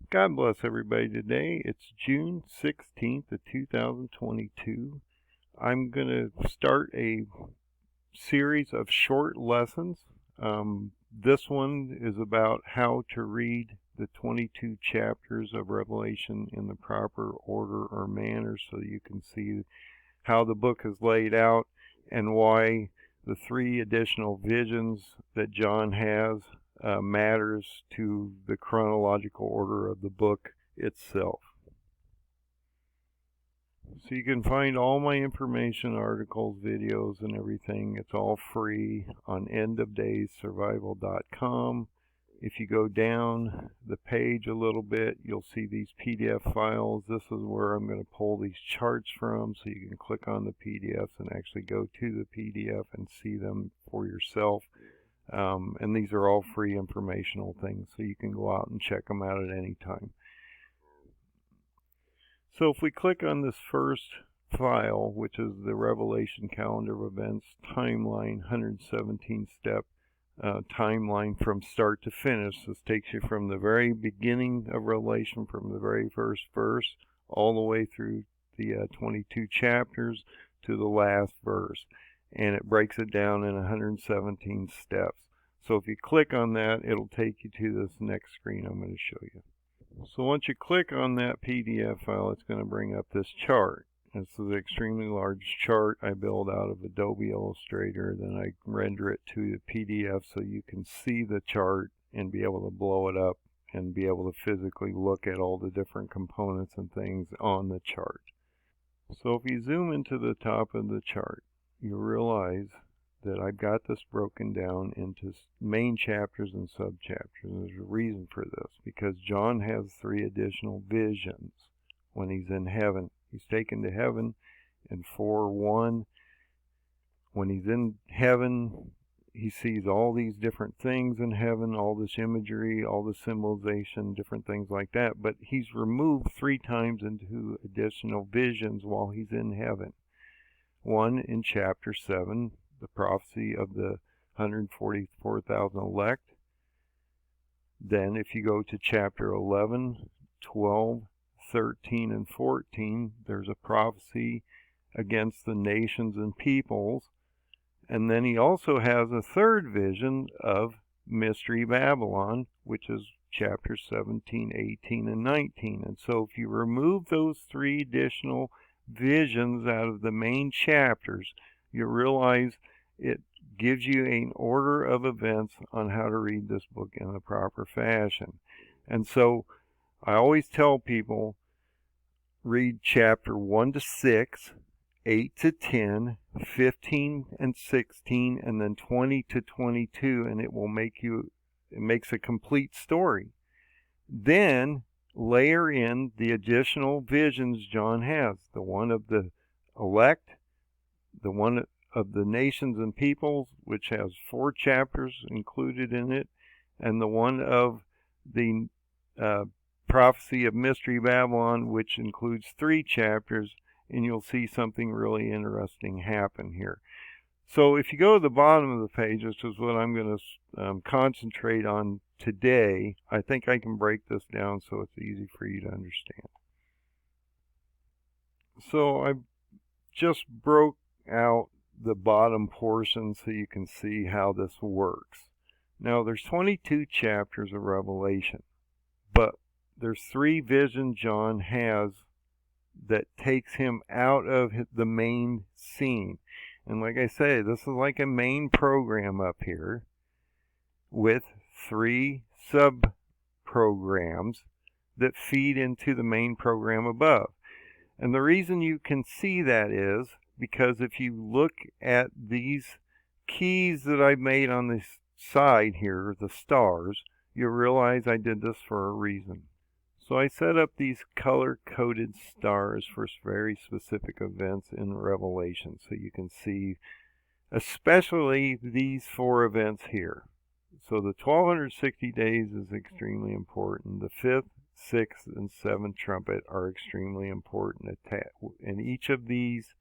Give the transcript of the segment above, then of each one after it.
God bless everybody today. It's June 16th of 2022. I'm going to start a series of short lessons. This one is about how to read the 22 chapters of Revelation in the proper order or manner so you can see how the book is laid out and why the 3 additional visions that John has matters to the chronological order of the book itself. So you can find all my information, articles, videos, and everything. It's all free on endofdayssurvival.com. If you go down the page a little bit, you'll see these PDF files. This is where I'm going to pull these charts from, so you can click on the PDFs and actually go to the PDF and see them for yourself. And these are all free informational things, so you can go out and check them out at any time. So if we click on this first file, which is the Revelation Calendar of Events Timeline, 117 step timeline from start to finish. This takes you from the very beginning of Revelation, from the very first verse, all the way through the 22 chapters to the last verse. And it breaks it down in 117 steps. So if you click on that, it'll take you to this next screen I'm going to show you. So once you click on that PDF file, it's going to bring up this chart. This is an extremely large chart I build out of Adobe Illustrator. Then I render it to the PDF so you can see the chart and be able to blow it up and be able to physically look at all the different components and things on the chart. So if you zoom into the top of the chart, you realize that I've got this broken down into main chapters and subchapters. There's a reason for this, because John has 3 additional visions when he's in heaven. He's taken to heaven in 4:1. When he's in heaven, he sees all these different things in heaven, all this imagery, all the symbolization, different things like that. But he's removed 3 times into additional visions while he's in heaven. One in chapter 7, the prophecy of the 144,000 elect. Then if you go to chapter 11, 12, 13, and 14, there's a prophecy against the nations and peoples. And then he also has a third vision of Mystery Babylon, which is chapters 17, 18, and 19. And so if you remove those 3 additional visions out of the main chapters, you realize it gives you an order of events on how to read this book in a proper fashion. And so I always tell people, read chapter 1 to 6, 8 to 10, 15 and 16, and then 20 to 22, and it makes a complete story. Then layer in the additional visions John has, the one of the elect, the one of the nations and peoples, which has 4 chapters included in it, and the one of the prophecy of Mystery Babylon, which includes 3 chapters, and you'll see something really interesting happen here. So if you go to the bottom of the page, which is what I'm going to concentrate on today, I think I can break this down so it's easy for you to understand. So I just broke out the bottom portion so you can see how this works. Now there's 22 chapters of Revelation, but there's 3 visions John has that takes him out of the main scene. And like I say, this is like a main program up here with 3 sub-programs that feed into the main program above. And the reason you can see that is because if you look at these keys that I've made on the side here, the stars, you'll realize I did this for a reason. So I set up these color-coded stars for very specific events in Revelation, so you can see especially these 4 events here. So the 1260 days is extremely important. The 5th, 6th, and 7th trumpet are extremely important, and each of these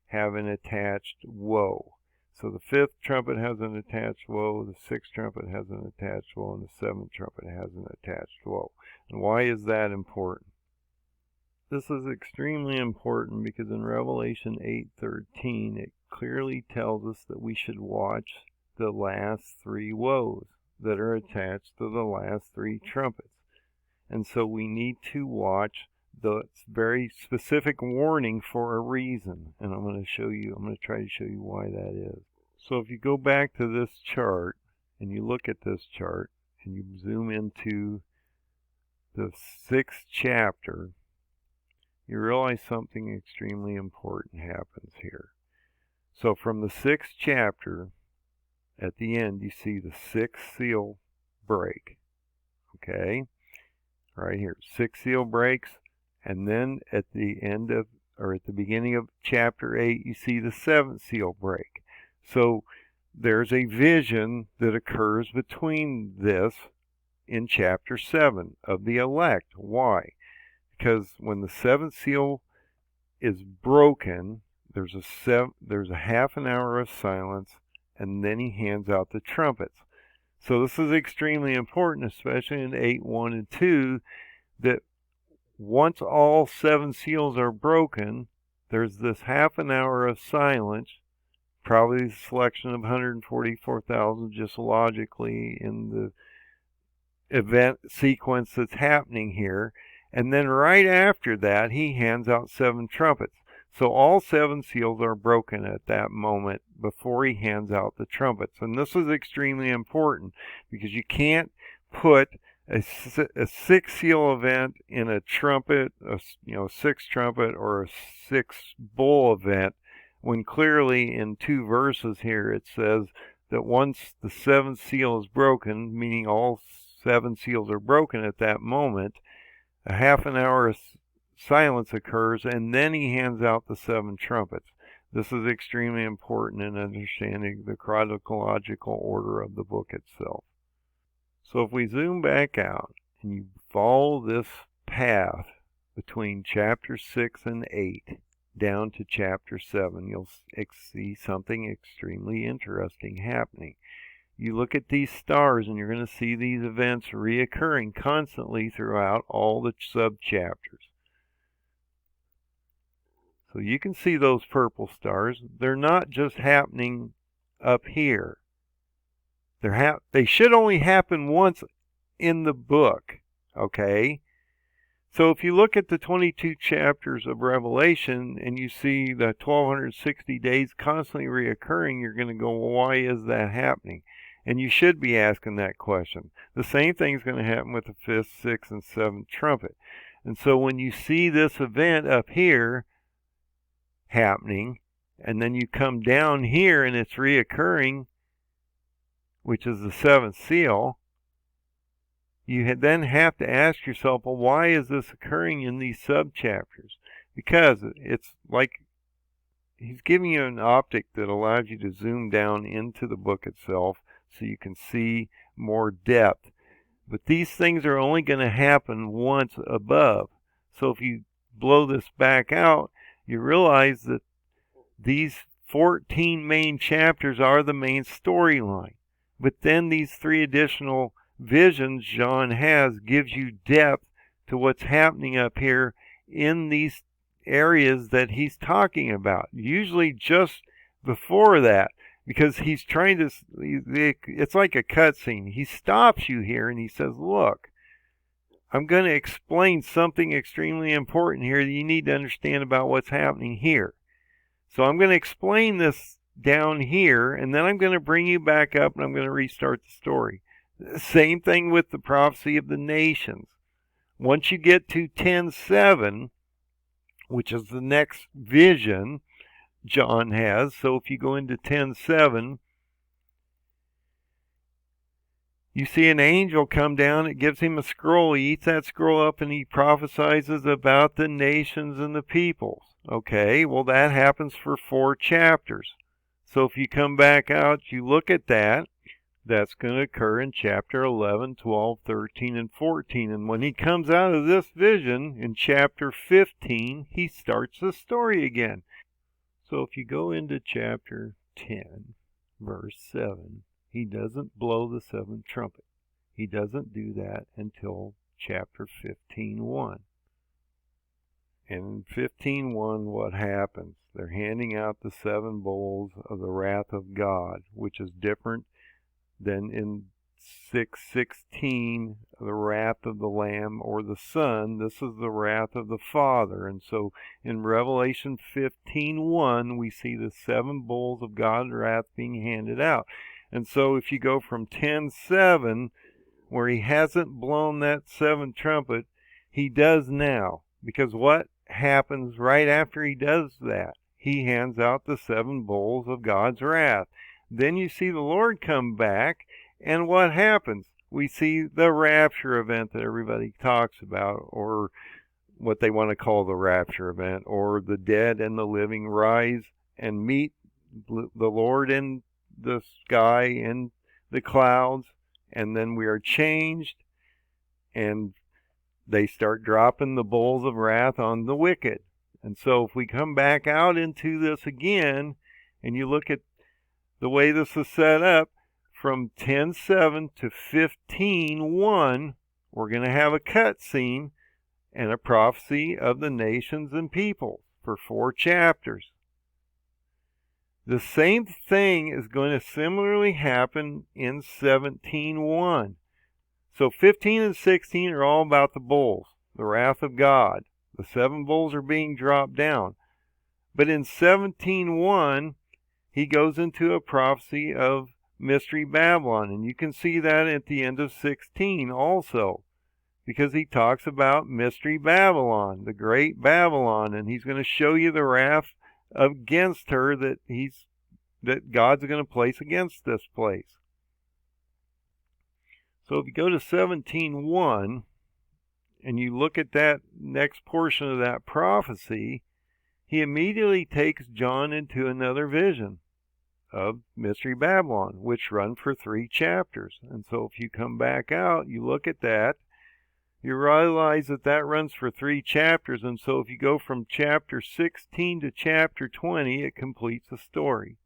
have an attached woe. So the 5th trumpet has an attached woe, the 6th trumpet has an attached woe, and the 7th trumpet has an attached woe. Why is that important? This is extremely important because in Revelation 8:13 it clearly tells us that we should watch the last three woes that are attached to the last three trumpets. And so we need to watch the very specific warning for a reason. And I'm going to try to show you why that is. So if you go back to this chart and you look at this chart and you zoom into the 6th chapter, you realize something extremely important happens here. So from the 6th chapter, at the end, you see the 6th seal break. Okay? Right here. 6th seal breaks, and then at the end of, or at the beginning of chapter 8, you see the 7th seal break. So there's a vision that occurs between this in chapter 7 of the elect. Why? Because when the 7th seal is broken, there's a half an hour of silence, and then he hands out the trumpets. So this is extremely important, especially in 8:1 and 2, that once all 7 seals are broken, there's this half an hour of silence, probably the selection of 144,000 just logically in the event sequence that's happening here. And then right after that, he hands out 7 trumpets. So all 7 seals are broken at that moment before he hands out the trumpets. And this is extremely important because you can't put a 6 seal event in a trumpet, a 6 trumpet or a 6 bowl event, when clearly in 2 verses here it says that once the 7th seal is broken, meaning all 7 seals are broken at that moment, a half an hour of silence occurs, and then he hands out the 7 trumpets. This is extremely important in understanding the chronological order of the book itself. So if we zoom back out and you follow this path between chapter 6 and 8 down to chapter 7, you'll see something extremely interesting happening. You look at these stars and you're going to see these events reoccurring constantly throughout all the sub-chapters. So you can see those purple stars. They're not just happening up here. They should only happen once in the book, okay? So if you look at the 22 chapters of Revelation and you see the 1260 days constantly reoccurring, you're going to go, well, why is that happening? And you should be asking that question. The same thing is going to happen with the 5th, 6th, and 7th trumpet. And so when you see this event up here happening, and then you come down here and it's reoccurring, which is the 7th seal, you then have to ask yourself, well, why is this occurring in these sub-chapters? Because it's like he's giving you an optic that allows you to zoom down into the book itself so you can see more depth. But these things are only going to happen once above. So if you blow this back out, you realize that these 14 main chapters are the main storyline. But then these 3 additional visions John has gives you depth to what's happening up here in these areas that he's talking about. Usually just before that, because he's trying to, it's like a cutscene. He stops you here and he says, look, I'm going to explain something extremely important here that you need to understand about what's happening here. So I'm going to explain this down here, and then I'm going to bring you back up and I'm going to restart the story. Same thing with the prophecy of the nations. Once you get to 10:7, which is the next vision John has, so if you go into 10:7, you see an angel come down, it gives him a scroll, he eats that scroll up and he prophesies about the nations and the peoples. Okay, well that happens for 4 chapters. So if you come back out, you look at that, that's going to occur in chapter 11, 12, 13, and 14. And when he comes out of this vision in chapter 15, he starts the story again. So if you go into chapter 10, verse 7, he doesn't blow the 7th trumpet. He doesn't do that until chapter 15:1. And in 15:1, what happens? They're handing out the 7 bowls of the wrath of God, which is different than in 6:16, the wrath of the Lamb or the Son. This is the wrath of the Father. And so in Revelation 15:1, we see the 7 bowls of God's wrath being handed out. And so if you go from 10:7, where he hasn't blown that 7th trumpet, he does now. Because what happens right after he does that? He hands out the 7 bowls of God's wrath. Then you see the Lord come back, and what happens? We see the rapture event that everybody talks about, or what they want to call the rapture event, or the dead and the living rise and meet the Lord in the sky, in the clouds, and then we are changed, and they start dropping the bowls of wrath on the wicked. And so if we come back out into this again, and you look at the way this is set up, from 10:7 to 15:1, we're going to have a cutscene and a prophecy of the nations and peoples for 4 chapters. The same thing is going to similarly happen in 17:1. So 15 and 16 are all about the bowls, the wrath of God. The 7 bowls are being dropped down. But in 17:1, he goes into a prophecy of Mystery Babylon. And you can see that at the end of 16 also, because he talks about Mystery Babylon, the great Babylon, and he's going to show you the wrath against her that God's going to place against this place. So if you go to 17:1 and you look at that next portion of that prophecy, he immediately takes John into another vision of Mystery Babylon, which run for 3 chapters. And so if you come back out, you look at that, you realize that that runs for 3 chapters. And so if you go from chapter 16 to chapter 20, it completes the story.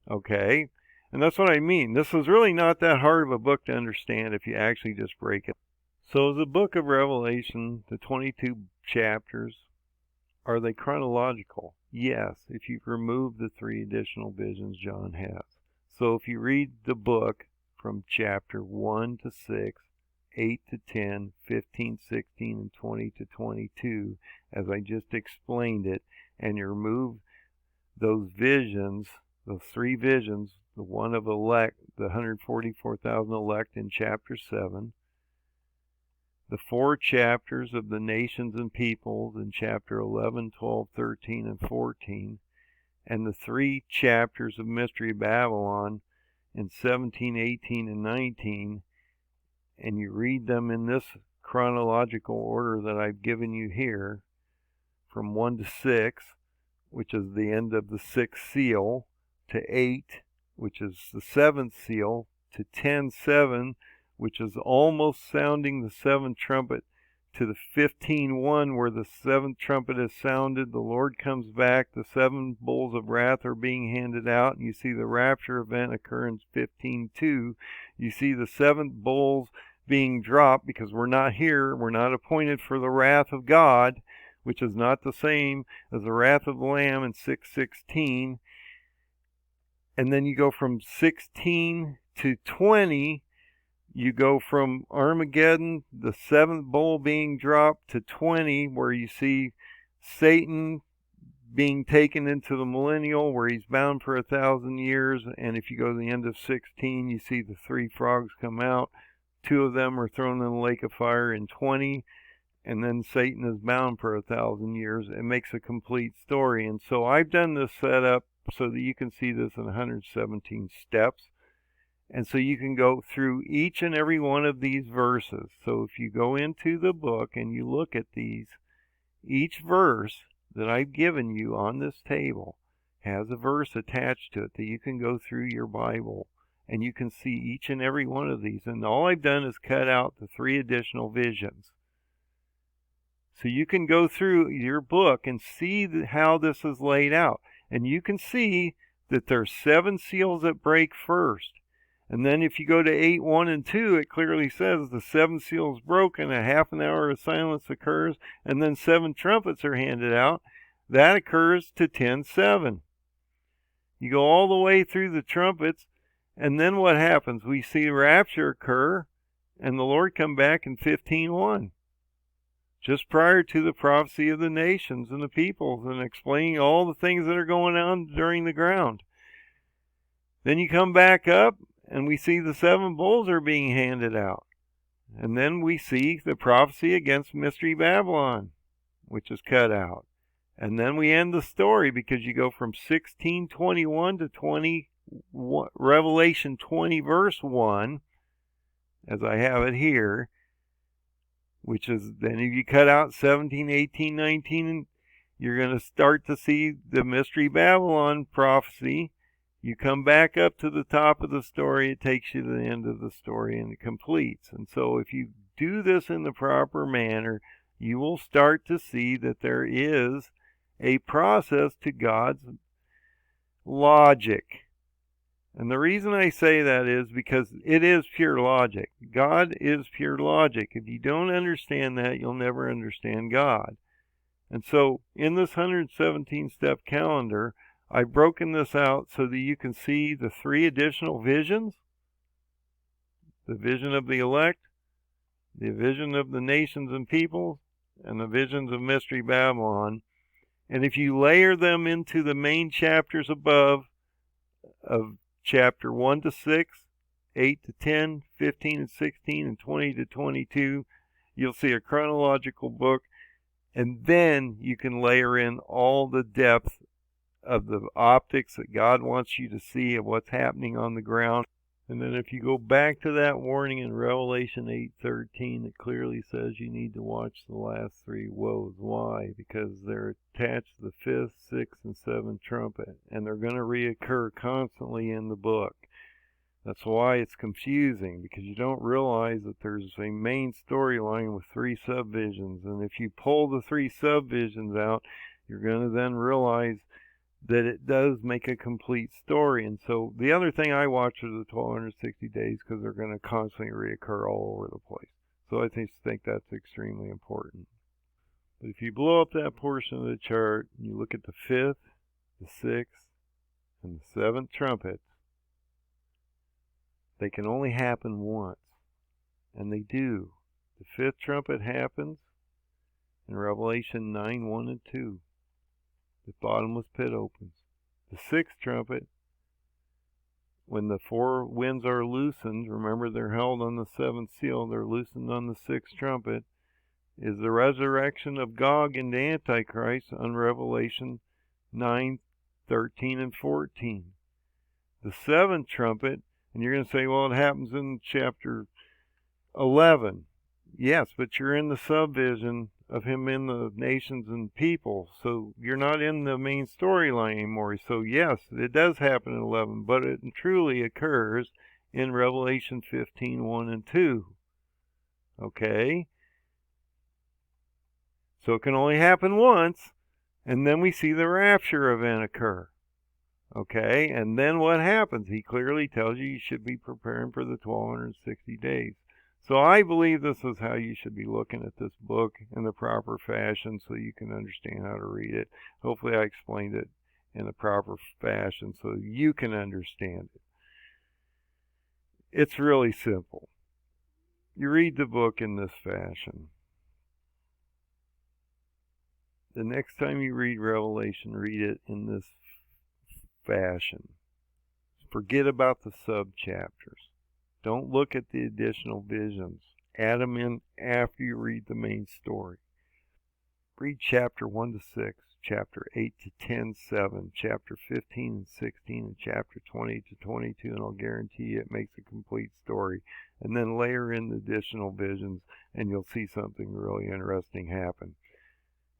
Okay? And that's what I mean. This is really not that hard of a book to understand if you actually just break it. So the book of Revelation, the 22 chapters, are they chronological? Yes, if you remove the 3 additional visions John has. So if you read the book from chapter 1 to 6, 8 to 10, 15, 16, and 20 to 22, as I just explained it, and you remove those visions, those 3 visions, the one of elect, the 144,000 elect in chapter 7, the 4 chapters of the nations and peoples in chapter 11, 12, 13, and 14, and the 3 chapters of Mystery Babylon in 17, 18, and 19, and you read them in this chronological order that I've given you here, from 1 to 6, which is the end of the 6th seal, to 8, which is the 7th seal, to 10:7, which is almost sounding the 7th trumpet, to the 15:1, where the 7th trumpet is sounded, the Lord comes back, the 7 bowls of wrath are being handed out, and you see the rapture event occur in 15:2. You see the 7th bowls being dropped, because we're not here, we're not appointed for the wrath of God, which is not the same as the wrath of the Lamb in 6:16. And then you go from 16 to 20, you go from Armageddon, the 7th bowl being dropped, to 20, where you see Satan being taken into the millennial, where he's bound for 1,000 years. And if you go to the end of 16, you see the 3 frogs come out. 2 of them are thrown in the lake of fire in 20, and then Satan is bound for 1,000 years. It makes a complete story. And so I've done this setup so that you can see this in 117 steps. And so you can go through each and every one of these verses. So if you go into the book and you look at these, each verse that I've given you on this table has a verse attached to it that you can go through your Bible, and you can see each and every one of these. And all I've done is cut out the 3 additional visions. So you can go through your book and see how this is laid out. And you can see that there's 7 seals that break first. And then if you go to 8, 1, and 2, it clearly says the seventh seal is broken, a half an hour of silence occurs, and then 7 trumpets are handed out. That occurs to 10, 7. You go all the way through the trumpets, and then what happens? We see rapture occur, and the Lord come back in 15, 1. Just prior to the prophecy of the nations and the peoples and explaining all the things that are going on during the ground. Then you come back up, and we see the 7 bowls are being handed out. And then we see the prophecy against Mystery Babylon, which is cut out. And then we end the story because you go from 16:21 to Revelation 20, verse 1, as I have it here, which is, then if you cut out 17, 18, 19, you're going to start to see the Mystery Babylon prophecy. You come back up to the top of the story, it takes you to the end of the story, and it completes. And so if you do this in the proper manner, you will start to see that there is a process to God's logic. And the reason I say that is because it is pure logic. God is pure logic. If you don't understand that, you'll never understand God. And so in this 117-step calendar, I've broken this out so that you can see the 3 additional visions: the vision of the elect, the vision of the nations and peoples, and the visions of Mystery Babylon. And if you layer them into the main chapters above of chapter 1 to 6, 8 to 10, 15 and 16, and 20 to 22, you'll see a chronological book. And then you can layer in all the depth of the optics that God wants you to see of what's happening on the ground. And then if you go back to that warning in Revelation 8:13, it clearly says you need to watch the last 3 woes. Why? Because they're attached to the 5th, 6th, and 7th trumpet, and they're going to reoccur constantly in the book. That's why it's confusing, because you don't realize that there's a main storyline with 3 subvisions. And if you pull the 3 subvisions out, you're going to then realize that it does make a complete story. And so the other thing I watch are the 1260 days, because they're going to constantly reoccur all over the place. So I think that's extremely important. But if you blow up that portion of the chart, and you look at the 5th, the 6th, and the 7th trumpets, they can only happen once. And they do. The 5th trumpet happens in Revelation 9, 1 and 2. The bottomless pit opens. The 6th trumpet, when the 4 winds are loosened, remember they're held on the 7th seal, they're loosened on the 6th trumpet, is the resurrection of Gog and the Antichrist on Revelation 9, 13, and 14. The 7th trumpet, and you're going to say, well, it happens in chapter 11. Yes, but you're in the subvision of him in the nations and people, so you're not in the main storyline anymore. So yes, it does happen in 11, but it truly occurs in Revelation 15, 1 and 2. Okay? So it can only happen once, and then we see the rapture event occur. Okay? And then what happens? He clearly tells you should be preparing for the 1260 days. So I believe this is how you should be looking at this book in the proper fashion so you can understand how to read it. Hopefully I explained it in the proper fashion so you can understand it. It's really simple. You read the book in this fashion. The next time you read Revelation, read it in this fashion. Forget about the sub-chapters. Don't look at the additional visions. Add them in after you read the main story. Read chapter 1 to 6, chapter 8 to 10, 7, chapter 15 and 16, and chapter 20 to 22, and I'll guarantee you it makes a complete story. And then layer in the additional visions, and you'll see something really interesting happen.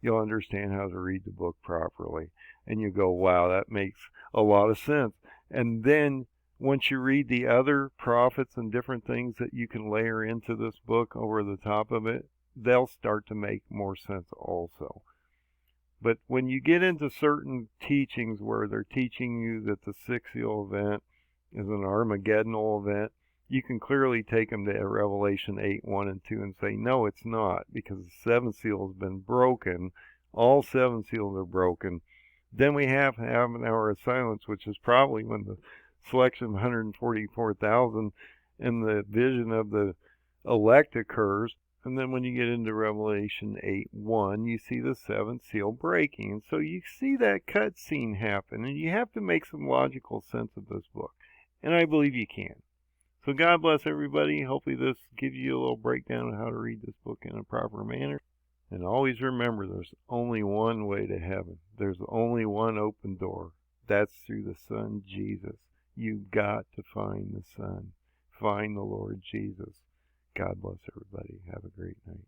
You'll understand how to read the book properly. And you go, wow, that makes a lot of sense. And then once you read the other prophets and different things that you can layer into this book over the top of it, they'll start to make more sense also. But when you get into certain teachings where they're teaching you that the 6th seal event as an Armageddonal event, you can clearly take them to Revelation 8, 1 and 2 and say, no, it's not, because the seventh seal has been broken. All seven seals are broken. Then we have half an hour of silence, which is probably when the selection of 144,000 and the vision of the elect occurs. And then when you get into Revelation 8, 1, you see the seventh seal breaking. And so you see that cut scene happen, and you have to make some logical sense of this book. And I believe you can. So God bless everybody. Hopefully this gives you a little breakdown of how to read this book in a proper manner. And always remember, there's only one way to heaven. There's only one open door. That's through the Son, Jesus. You've got to find the Son. Find the Lord Jesus. God bless everybody. Have a great night.